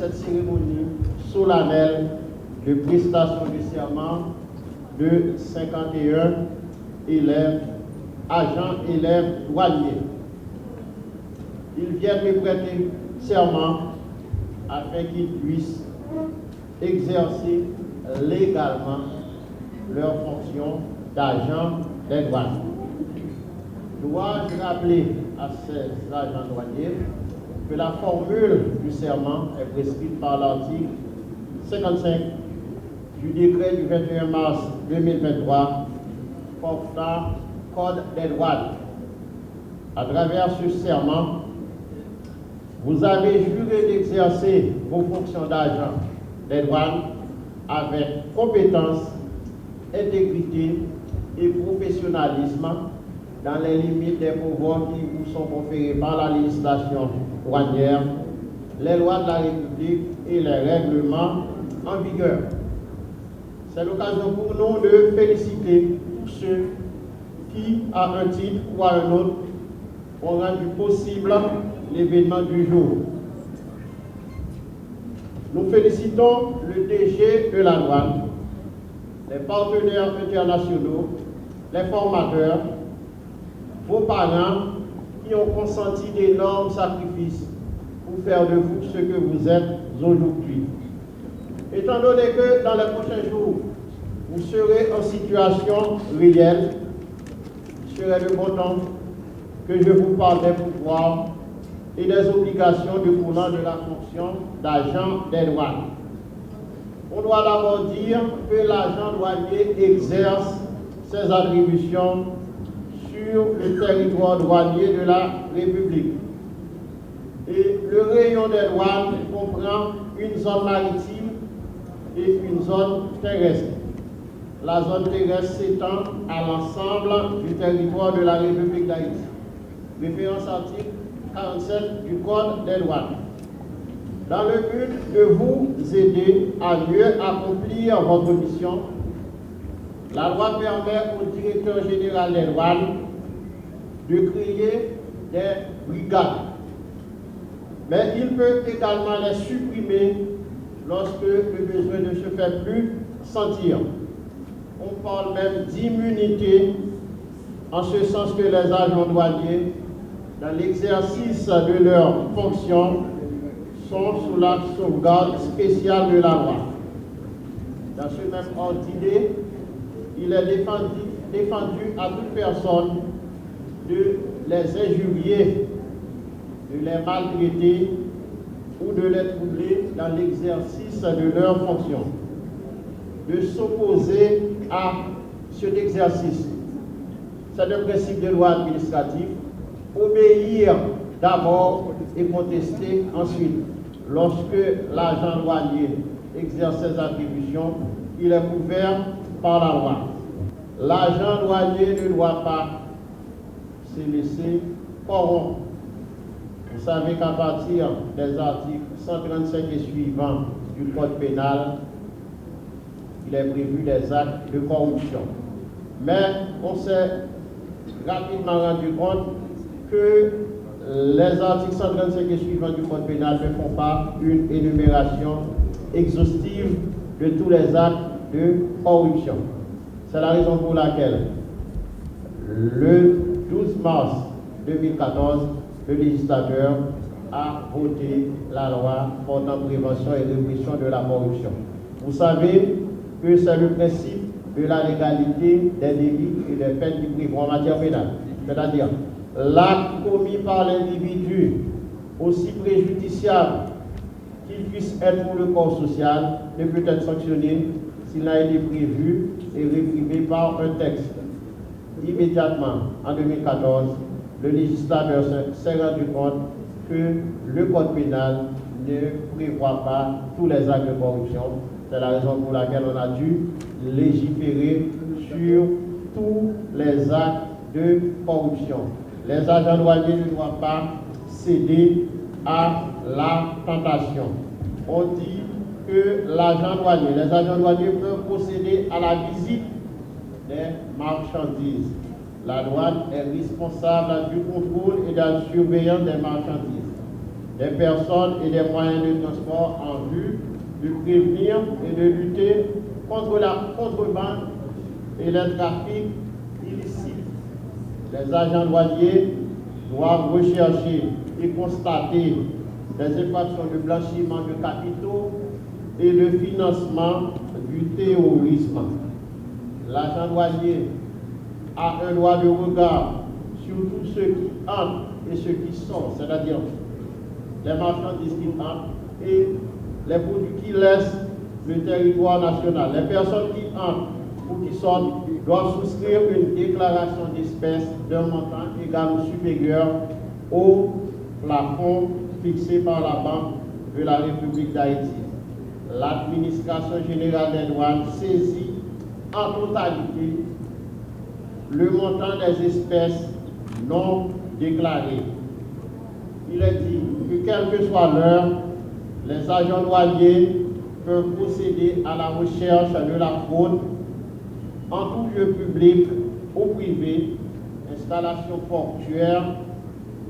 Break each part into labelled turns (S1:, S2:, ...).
S1: cette cérémonie solennelle de prestation de serment de 51 élèves, agents élèves douaniers. Ils viennent me prêter serment afin qu'ils puissent exercer légalement leur fonction d'agent des douanes. Dois-je rappeler à ces agents douaniers que la formule du serment est prescrite par l'article 55 du décret du 21 mars 2023 portant Code des douanes. À travers ce serment, vous avez juré d'exercer vos fonctions d'agent des douanes avec compétence, intégrité et professionnalisme dans les limites des pouvoirs qui vous sont conférés par la législation douanière, les lois de la République et les règlements en vigueur. C'est l'occasion pour nous de féliciter tous ceux qui, à un titre ou à un autre, ont rendu possible l'événement du jour. Nous félicitons le DG de la douane, les partenaires internationaux, les formateurs, vos parents qui ont consenti d'énormes sacrifices pour faire de vous ce que vous êtes aujourd'hui. Étant donné que dans les prochains jours, vous serez en situation réelle, il serait de bon temps que je vous parle des pouvoirs et des obligations découlant de la fonction d'agent des douanes. On doit d'abord dire que l'agent douanier exerce ses attributions sur le territoire douanier de la République. Et le rayon des douanes comprend une zone maritime et une zone terrestre. La zone terrestre s'étend à l'ensemble du territoire de la République d'Haïti. Référence article 47 du Code des douanes. Dans le but de vous aider à mieux accomplir votre mission, la loi permet au directeur général des douanes de créer des brigades. Mais il peut également les supprimer lorsque le besoin ne se fait plus sentir. On parle même d'immunité, en ce sens que les agents douaniers, dans l'exercice de leurs fonctions, sont sous la sauvegarde spéciale de la loi. Dans ce même ordre d'idée, il est défendu à toute personne de les injurier, de les maltraiter ou de les troubler dans l'exercice de leurs fonctions. De s'opposer à cet exercice. C'est le principe de loi administrative. Obéir d'abord et contester ensuite. Lorsque l'agent douanier exerce ses attributions, il est couvert par la loi. L'agent douanier ne doit pas se laisser corrompre. Vous savez qu'à partir des articles 135 et suivants du Code pénal, il est prévu des actes de corruption. Mais on s'est rapidement rendu compte que les articles 135 et suivants du Code pénal ne font pas une énumération exhaustive de tous les actes de corruption. C'est la raison pour laquelle, le 12 mars 2014, le législateur a voté la loi portant prévention et répression de la corruption. Vous savez que c'est le principe de la légalité des délits et des peines qui prévoient en matière pénale. C'est-à-dire, l'acte commis par l'individu, aussi préjudiciable qu'il puisse être pour le corps social, ne peut être sanctionné s'il n'a été prévu et réprimé par un texte. Immédiatement, en 2014, le législateur s'est rendu compte que le Code pénal ne prévoit pas tous les actes de corruption. C'est la raison pour laquelle on a dû légiférer sur tous les actes de corruption. Les agents douaniers ne doivent pas céder à la tentation. On dit que les agents douaniers peuvent procéder à la visite des marchandises. La douane est responsable du contrôle et de la surveillance des marchandises. des personnes et des moyens de transport en vue de prévenir et de lutter contre la contrebande et le trafic illicite. Les agents douaniers doivent rechercher et constater des infractions de blanchiment de capitaux et de financement du terrorisme. L'agent douanier a un droit de regard sur tous ceux qui entrent et ceux qui sortent, c'est-à-dire les marchandises qui entrent et les produits qui laissent le territoire national. Les personnes qui entrent ou qui sortent doivent souscrire une déclaration d'espèces d'un montant égal ou supérieur au plafond fixé par la Banque de la République d'Haïti. L'administration générale des douanes saisit en totalité le montant des espèces non déclarées. Il est dit que quelle que soit l'heure, les agents douaniers peuvent procéder à la recherche de la fraude en tout lieu public ou privé, installation portuaire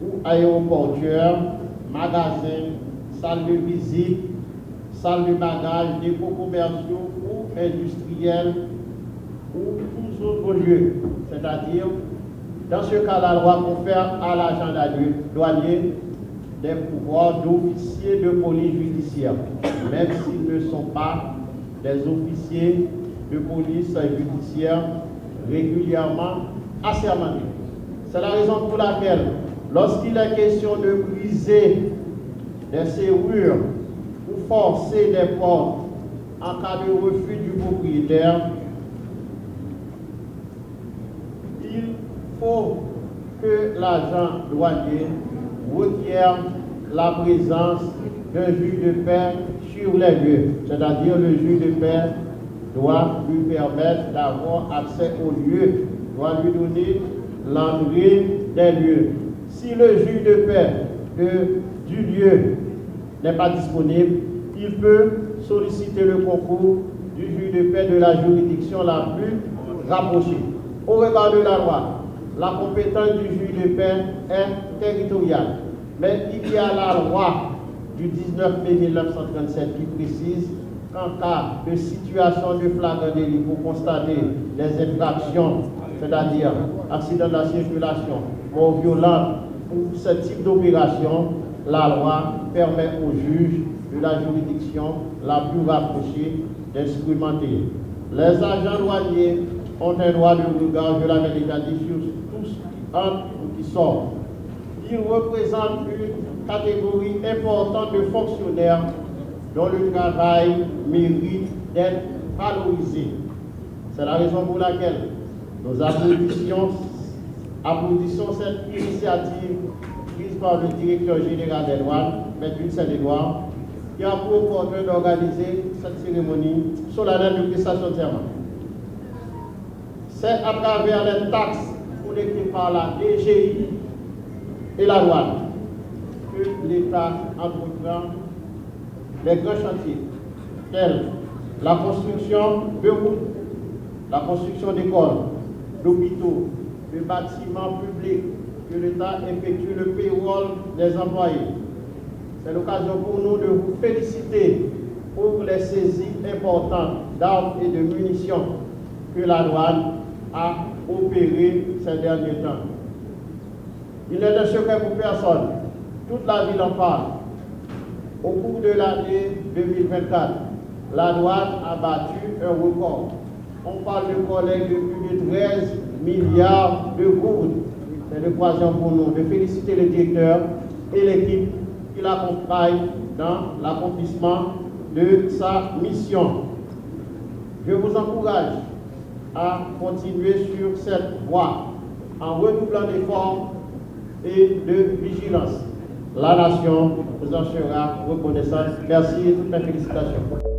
S1: ou aéroportuaire, magasin, salle de visite, salle de bagages, dépôts commerciaux ou industriels ou tous autres lieux. C'est-à-dire, dans ce cas, la loi confère à l'agent douanier des pouvoirs d'officiers de police judiciaire, même s'ils ne sont pas des officiers de police judiciaire régulièrement assermentés. C'est la raison pour laquelle, lorsqu'il est question de briser des serrures ou forcer des portes en cas de refus du propriétaire, il faut que l'agent douanier requiert la présence d'un juge de paix sur les lieux. C'est-à-dire le juge de paix doit lui permettre d'avoir accès au lieu, doit lui donner l'entrée des lieux. Si le juge de paix du lieu n'est pas disponible, il peut solliciter le concours du juge de paix de la juridiction la plus rapprochée. Au regard de la loi, la compétence du juge de paix est territoriale. Mais il y a la loi du 19 mai 1937 qui précise qu'en cas de situation de flagrant délit pour constater des infractions, c'est-à-dire accident de la circulation, mort violente, pour ce type d'opération, la loi permet au juge de la juridiction la plus rapprochée d'instrumenter. Les agents douaniers ont un droit de regard, je l'avais déjà dit, sur tous qui entrent ou qui sortent. Ils représentent une catégorie importante de fonctionnaires dont le travail mérite d'être valorisé. C'est la raison pour laquelle nous applaudissons cette initiative prise par le directeur général des douanes, M. Saint-Edouard, qui a pour opportun d'organiser cette cérémonie solennelle de prestation de serment. C'est à travers les taxes collectées par la DGI et la douane que l'État entreprend des grands chantiers tels la construction de routes, la construction d'écoles, d'hôpitaux, de bâtiments publics, que l'État effectue le payroll des employés. C'est l'occasion pour nous de vous féliciter pour les saisies importantes d'armes et de munitions que la douane a opérées ces derniers temps. Il n'est de secret pour personne. Toute la ville en parle. Au cours de l'année 2024, la douane a battu un record. On parle de collecte de plus de 13 milliards de gourdes. C'est l'occasion pour nous de féliciter le directeur et l'équipe qui l'accompagne dans l'accomplissement de sa mission. Je vous encourage à continuer sur cette voie en redoublant d'efforts et de vigilance. La nation vous en sera reconnaissante. Merci et toutes mes félicitations.